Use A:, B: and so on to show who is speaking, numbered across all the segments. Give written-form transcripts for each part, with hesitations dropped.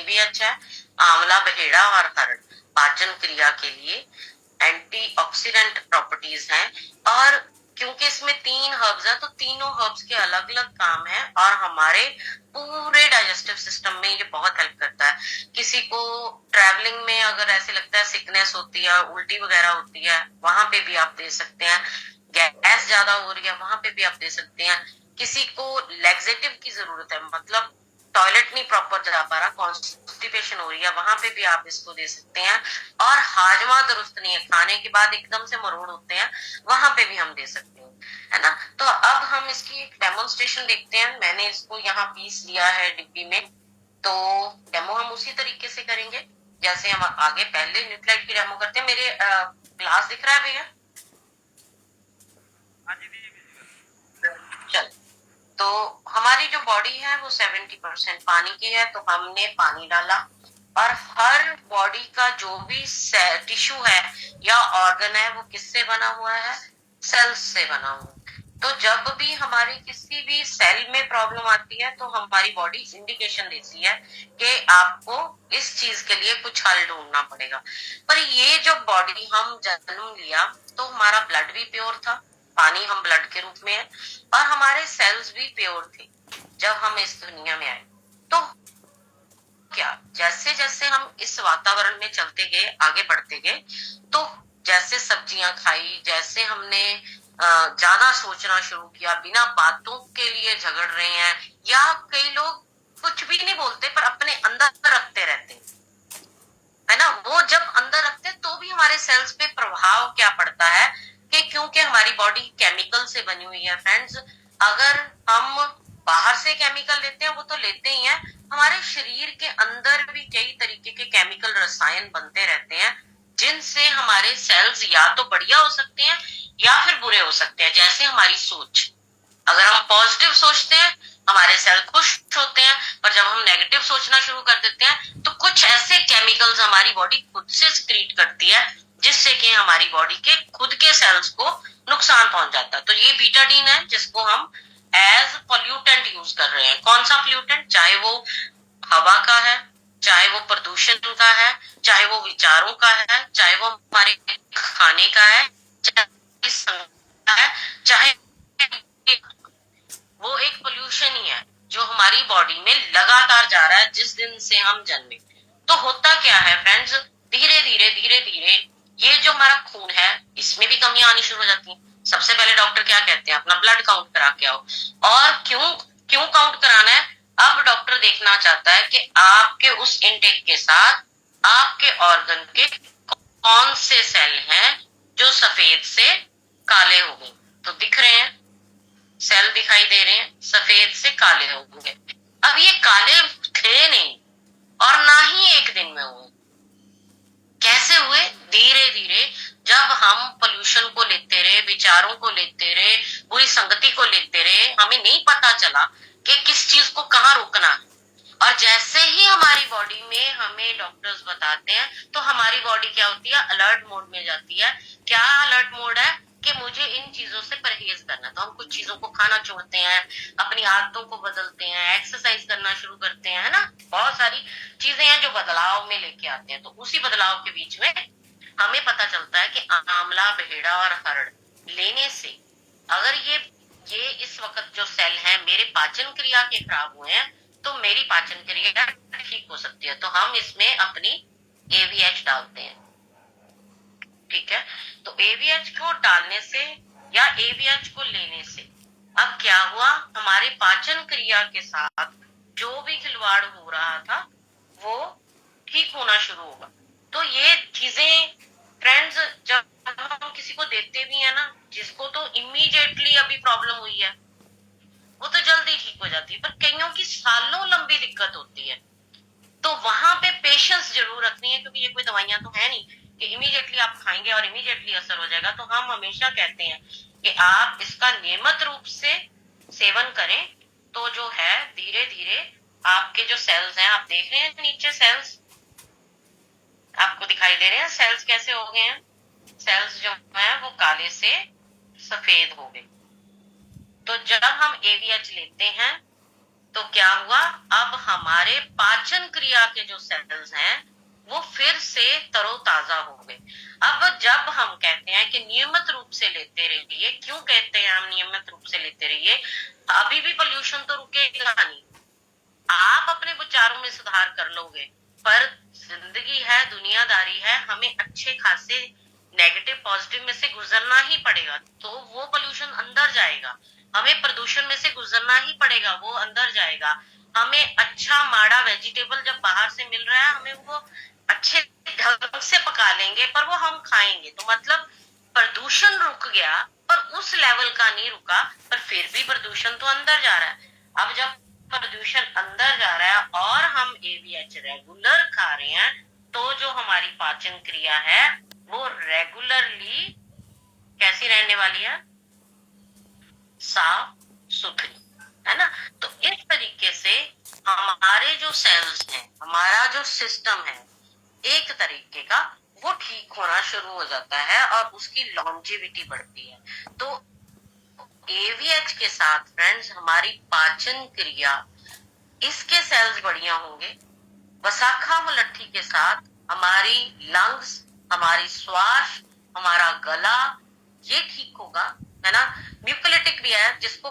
A: AVH है, आंवला, बहेड़ा और हरड़ पाचन क्रिया के लिए एंटीऑक्सीडेंट प्रॉपर्टीज हैं। और क्योंकि इसमें 3 हर्ब्स हैं तो तीनों हर्ब्स के अलग अलग काम है और हमारे पूरे डाइजेस्टिव सिस्टम में ये बहुत हेल्प करता है। किसी को ट्रैवलिंग में अगर ऐसे लगता है सिकनेस होती है, उल्टी वगैरह होती है, वहां पे भी आप दे सकते हैं। गैस ज्यादा हो रही है, वहां पे भी आप दे सकते हैं। किसी को लैक्सेटिव की जरूरत है, मतलब टॉयलेट नहीं प्रॉपर जा पा रहा, कॉन्स्टिपेशन हो रही है, वहां पे भी आप इसको दे सकते हैं। और हाजमा दुरुस्त नहीं है, खाने के बाद एकदम से मरोड़ होते हैं, वहां पे भी हम दे सकते हैं, है ना। तो अब हम इसकी एक डेमोन्स्ट्रेशन देखते हैं। मैंने इसको यहाँ पीस लिया है डिब्बी में, तो डेमो हम उसी तरीके से करेंगे जैसे हम आगे पहले न्यूक्लाइड की डेमो करते हैं। मेरे ग्लास दिख रहा है भैया? चल, तो हमारी जो बॉडी है वो 70% पानी की है, तो हमने पानी डाला और हर बॉडी का जो भी टिश्यू है या ऑर्गन है वो किससे बना हुआ है? सेल्स से बना हुआ। तो जब भी हमारी किसी भी सेल में प्रॉब्लम आती है तो हमारी बॉडी इंडिकेशन देती है कि आपको इस चीज के लिए कुछ हल ढूंढना पड़ेगा। पर ये जो बॉडी हम जन्म लिया तो हमारा ब्लड भी प्योर था, पानी हम ब्लड के रूप में है, और हमारे सेल्स भी प्योर थे जब हम इस दुनिया में आए। तो क्या जैसे जैसे हम इस वातावरण में चलते गए, आगे बढ़ते गए, तो जैसे सब्जियां खाई, जैसे हमने ज्यादा सोचना शुरू किया, बिना बातों के लिए झगड़ रहे हैं, या कई लोग कुछ भी नहीं बोलते पर अपने अंदर रखते रहते हैं, है ना। वो जब अंदर रखते हैं तो भी हमारे सेल्स पे प्रभाव क्या पड़ता है कि क्योंकि हमारी बॉडी केमिकल से बनी हुई है फ्रेंड्स। अगर हम बाहर से केमिकल लेते हैं वो तो लेते ही हैं, हमारे शरीर के अंदर भी कई तरीके के केमिकल रसायन बनते रहते हैं जिनसे हमारे सेल्स या तो बढ़िया हो सकते हैं या फिर बुरे हो सकते हैं। जैसे हमारी सोच, अगर हम पॉजिटिव सोचते हैं हमारे सेल खुश होते हैं, पर जब हम नेगेटिव सोचना शुरू कर देते हैं तो कुछ ऐसे केमिकल्स हमारी बॉडी खुद से सिक्रीट करती है जिससे कि हमारी बॉडी के खुद के सेल्स को नुकसान पहुंच जाता है। तो ये बीटाडीन है जिसको हम एज पोल्यूटेंट यूज कर रहे हैं। कौन सा पोल्यूटेंट? चाहे वो हवा का है, चाहे वो प्रदूषण का है, चाहे वो विचारों का है, चाहे वो हमारे खाने का है, चाहे वो एक पोल्यूशन ही है जो हमारी बॉडी में लगातार जा रहा है जिस दिन से हम जन्मे। तो होता क्या है फ्रेंड्स, धीरे धीरे धीरे धीरे ये जो हमारा खून है इसमें भी कमियां आनी शुरू हो जाती हैं। सबसे पहले डॉक्टर क्या कहते हैं? अपना ब्लड काउंट करा के आओ। और क्यों क्यों काउंट कराना है? अब डॉक्टर देखना चाहता है कि आपके उस इनटेक के साथ आपके ऑर्गन के कौन से सेल हैं जो सफेद से काले हो गए। तो दिख रहे हैं, सेल दिखाई दे रहे हैं, सफेद से काले हो गए। अब ये काले थे नहीं और ना ही एक दिन में हुए। कैसे हुए? धीरे धीरे जब हम पोल्यूशन को लेते रहे, विचारों को लेते रहे, बुरी संगति को लेते रहे, हमें नहीं पता चला कि किस चीज को कहाँ रोकना है। और जैसे ही हमारी बॉडी में हमें डॉक्टर्स बताते हैं तो हमारी बॉडी क्या होती है? अलर्ट मोड में जाती है। क्या अलर्ट मोड है? कि मुझे इन चीजों से परहेज करना। तो हम कुछ चीजों को खाना छोड़ते हैं, अपनी आदतों को बदलते हैं, एक्सरसाइज करना शुरू करते हैं, है ना। बहुत सारी चीजें हैं जो बदलाव में लेके आते हैं। तो उसी बदलाव के बीच में हमें पता चलता है कि आंवला, बहेड़ा और हरड़ लेने से अगर ये इस वक्त जो सेल है मेरे पाचन क्रिया के खराब हुए हैं तो मेरी पाचन क्रिया ठीक हो सकती है। तो हम इसमें अपनी AVH डालते हैं, ठीक है। तो AVH को डालने से या AVH को लेने से अब क्या हुआ? हमारे पाचन क्रिया के साथ जो भी खिलवाड़ हो रहा था वो ठीक होना शुरू होगा। तो ये चीजें फ्रेंड्स जब हम किसी को देते भी है ना, जिसको तो इमीडिएटली अभी प्रॉब्लम हुई है वो तो जल्दी ठीक हो जाती है, पर कईयों की सालों लंबी दिक्कत होती है। तो वहां पे पेशेंस जरूर रखनी है, क्योंकि ये कोई दवाइयां तो है नहीं कि इमीडिएटली आप खाएंगे और इमीडिएटली असर हो जाएगा। तो हम हमेशा कहते हैं कि आप इसका नियमित रूप से सेवन करें, तो जो है धीरे धीरे आपके जो सेल्स हैं, आप देख रहे हैं नीचे सेल्स आपको दिखाई दे रहे हैं, सेल्स कैसे हो गए हैं? सेल्स जो है वो काले से सफेद हो गए। तो जब हम AVH लेते हैं तो क्या हुआ, अब हमारे पाचन क्रिया के जो सेल्स हैं वो फिर से तरोताजा हो गए। अब जब हम कहते हैं कि नियमित रूप से लेते रहिए, क्यों कहते हैं हम नियमित रूप से लेते रहिए? अभी भी पोल्यूशन तो रुकेगा नहीं, आप अपने विचारों में सुधार कर लोगे, पर जिंदगी है, दुनियादारी है, हमें अच्छे खासे नेगेटिव पॉजिटिव में से गुजरना ही पड़ेगा, तो वो पोल्यूशन अंदर जाएगा। हमें प्रदूषण में से गुजरना ही पड़ेगा, वो अंदर जाएगा। हमें अच्छा माड़ा वेजिटेबल जब बाहर से मिल रहा है, हमें वो अच्छे ढंग से पका लेंगे, पर वो हम खाएंगे, तो मतलब प्रदूषण रुक गया, पर उस लेवल का नहीं रुका, पर फिर भी प्रदूषण तो अंदर जा रहा है। अब जब प्रदूषण अंदर जा रहा है और हम एवीएच रेगुलर खा रहे हैं, तो जो हमारी पाचन क्रिया है वो रेगुलरली कैसी रहने वाली है? साफ सुथरी, है ना? तो इस तरीके से हमारे जो सेल्स हैं, हमारा जो सिस्टम है, एक तरीके का वो ठीक होना शुरू हो जाता है और उसकी लॉन्जेविटी बढ़ती है। तो एवीएच के साथ फ्रेंड्स हमारी पाचन क्रिया, इसके सेल्स बढ़िया होंगे। वसाखा मुलट्ठी के साथ हमारी लंग्स, हमारी श्वास, हमारा गला, ये ठीक होगा, है ना? म्यूकोलिटिक भी है, जिसको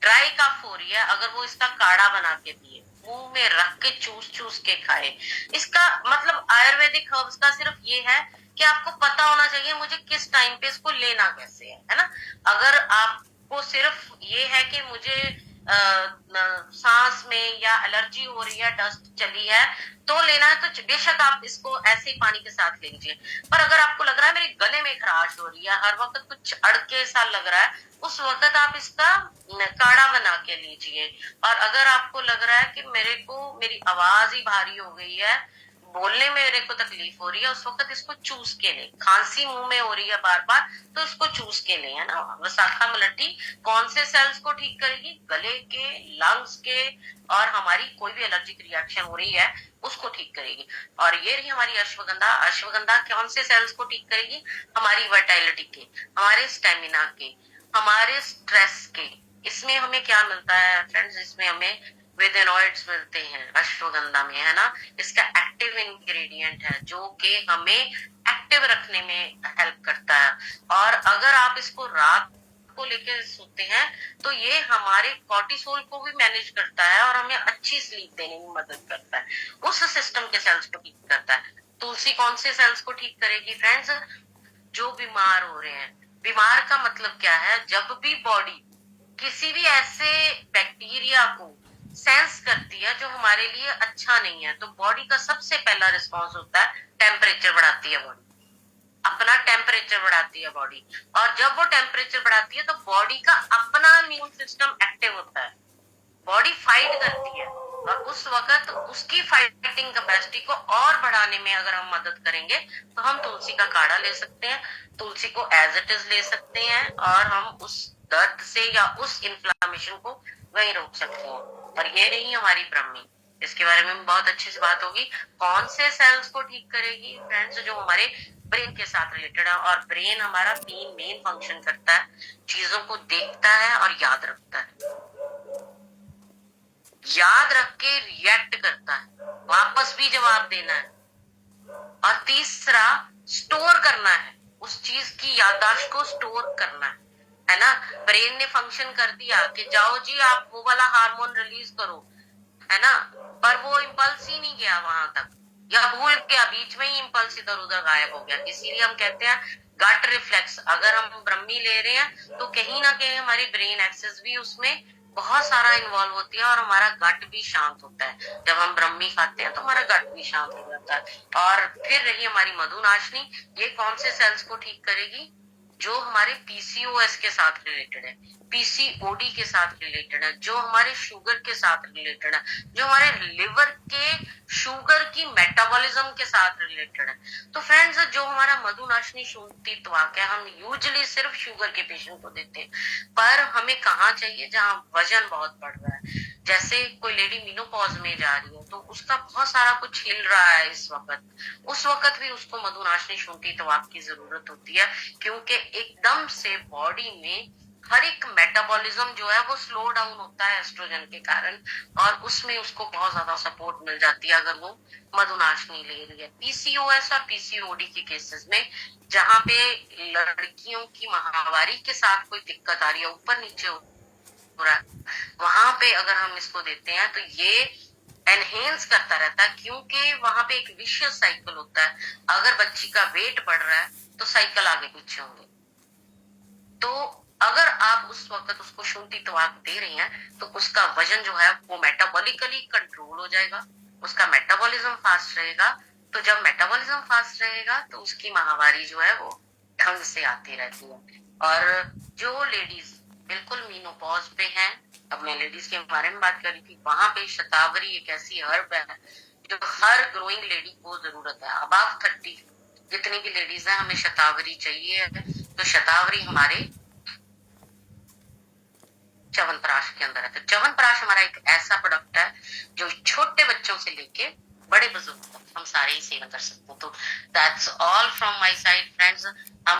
A: ड्राई कफ हो रही है, अगर वो इसका काढ़ा बना के पिए, मुंह में रख के चूस चूस के खाए। इसका मतलब आयुर्वेदिक हर्ब्स का सिर्फ ये है कि आपको पता होना चाहिए मुझे किस टाइम पे इसको लेना कैसे है ना? अगर आपको सिर्फ ये है कि मुझे सांस में या एलर्जी हो रही है, डस्ट चली है, तो लेना है, तो बेशक आप इसको ऐसे ही पानी के साथ ले लीजिए। पर अगर आपको लग रहा है मेरे गले में खराश हो रही है, हर वक्त कुछ अड़के सा लग रहा है, उस वक्त आप इसका काढ़ा बना के लीजिए। और अगर आपको लग रहा है कि मेरी आवाज ही भारी हो गई है, बोलने में मेरे को तकलीफ हो रही है, उस वक्त इसको चूस के ले। खांसी मुंह में हो रही है बार बार, तो इसको चूस के ले, है ना? वसाखा मुलट्ठी कौन से सेल्स को ठीक करेगी? गले के, लंग्स के, और हमारी कोई भी एलर्जिक रिएक्शन हो रही है उसको ठीक करेगी। और ये रही हमारी अश्वगंधा। अश्वगंधा कौन से सेल्स को ठीक करेगी? हमारी वर्टाइलिटी के, हमारे स्टेमिना के, हमारे स्ट्रेस के। इसमें हमें क्या मिलता है फ्रेंड्स? इसमें हमें विदेनॉइड्स मिलते हैं अश्वगंधा में, है ना? इसका एक्टिव इंग्रेडिएंट है जो कि हमें एक्टिव रखने में हेल्प करता है। और अगर आप इसको रात को लेके सोते हैं तो ये हमारे कॉर्टिसोल को भी मैनेज करता है और हमें अच्छी स्लीप देने में मदद करता है, उस सिस्टम के सेल्स को ठीक करता है। तुलसी कौन से सेल्स को ठीक करेगी फ्रेंड्स? जो बीमार हो रहे हैं। बीमार का मतलब क्या है? जब भी बॉडी किसी भी ऐसे बैक्टीरिया को सेंस करती है जो हमारे लिए अच्छा नहीं है, तो बॉडी का सबसे पहला रिस्पॉन्स होता है टेम्परेचर बढ़ाती है बॉडी, अपना टेम्परेचर बढ़ाती है बॉडी। और जब वो टेम्परेचर बढ़ाती है तो बॉडी का अपना इम्यून सिस्टम एक्टिव होता है, बॉडी फाइट करती है, और उस वक्त उसकी फाइटिंग कैपेसिटी को और बढ़ाने में अगर हम मदद करेंगे तो हम तुलसी का काढ़ा ले सकते हैं, तुलसी को एज इट इज ले सकते हैं, और हम उस दर्द से या उस इन्फ्लामेशन को वहीं रोक सकते हैं। और ये रही हमारी ब्रह्मी, इसके बारे में बहुत अच्छे से बात होगी। कौन से सेल्स को ठीक करेगी फ्रेंड्स? जो हमारे ब्रेन के साथ रिलेटेड है। और ब्रेन हमारा 3 मेन फंक्शन करता है, चीजों को देखता है और याद रखता है, याद रख के रिएक्ट करता है, वापस भी जवाब देना है, और तीसरा स्टोर करना है, उस चीज की याददाश्त को स्टोर करना है ना? ब्रेन ने फंक्शन कर दिया कि जाओ जी आप वो वाला हार्मोन रिलीज करो, है ना? पर वो इम्पल्स ही नहीं गया वहां तक, या भूल गया, बीच में ही इम्पल्स इधर उधर गायब हो गया। इसीलिए हम कहते हैं गट रिफ्लेक्स। अगर हम ब्रह्मी ले रहे हैं तो कहीं ना कहीं हमारी ब्रेन एक्सेस भी उसमें बहुत सारा इन्वॉल्व होती है, और हमारा गट भी शांत होता है। जब हम ब्रह्मी खाते हैं तो हमारा गट भी शांत हो जाता है। और फिर रही हमारी मधुनाशनी, ये कौन से सेल्स को ठीक करेगी? जो हमारे पीसीओएस के साथ रिलेटेड है, पीसीओडी के साथ रिलेटेड है, जो हमारे शुगर के साथ रिलेटेड है, जो हमारे लिवर के शुगर की मेटाबॉलिज्म के साथ रिलेटेड है। तो फ्रेंड्स, जो हमारा मधुनाशनी शुंठी त्वक है, हम यूजुअली सिर्फ शुगर के पेशेंट को देते हैं, पर हमें कहाँ चाहिए जहां वजन बहुत बढ़ रहा है, जैसे कोई लेडी मेनोपॉज में जा रही है तो उसका बहुत सारा कुछ हिल रहा है इस वक्त, उस वक्त भी उसको मधुनाशनी शुंठी त्वक की जरूरत होती है, क्योंकि एकदम से बॉडी में हर एक मेटाबॉलिज्म जो है वो स्लो डाउन होता है एस्ट्रोजन के कारण, और उसमें उसको बहुत ज्यादा सपोर्ट मिल जाती है अगर वो मधुनाशनी ले रही है। पीसीओएस और पीसीओडी के केसेस में जहाँ पे लड़कियों की माहवारी के साथ कोई दिक्कत आ रही है, ऊपर नीचे हो रहा है, वहां पे अगर हम इसको देते हैं तो ये एनहेंस करता रहता है, क्योंकि वहां पे एक विशियस साइकिल होता है। अगर बच्ची का वेट बढ़ रहा है तो साइकिल आगे पीछे होंगे। तो अगर आप उस वक्त उसको शुद्ध तवाक दे रही हैं तो उसका वजन जो है वो मेटाबॉलिकली कंट्रोल हो जाएगा, उसका मेटाबॉलिज्म फास्ट रहेगा। तो जब मेटाबॉलिज्म फास्ट रहेगा तो उसकी माहवारी जो है वो ढंग से आती रहती है। और जो लेडीज बिल्कुल मीनोपॉज पे हैं, अब मैं लेडीज के बारे में बात कर रही थी, वहां पे शतावरी एक ऐसी हर्ब है जो हर ग्रोइंग लेडी को जरूरत है। अबाव 30 जितनी भी लेडीज है हमें शतावरी चाहिए। तो शतावरी हमारे च्यवनप्राश के अंदर है। तो च्यवनप्राश हमारा एक ऐसा प्रोडक्ट है जो छोटे बच्चों से लेके बड़े बुजुर्ग तक हम सारे ही सेवन कर सकते हैं। तो that's all from my side friends. हम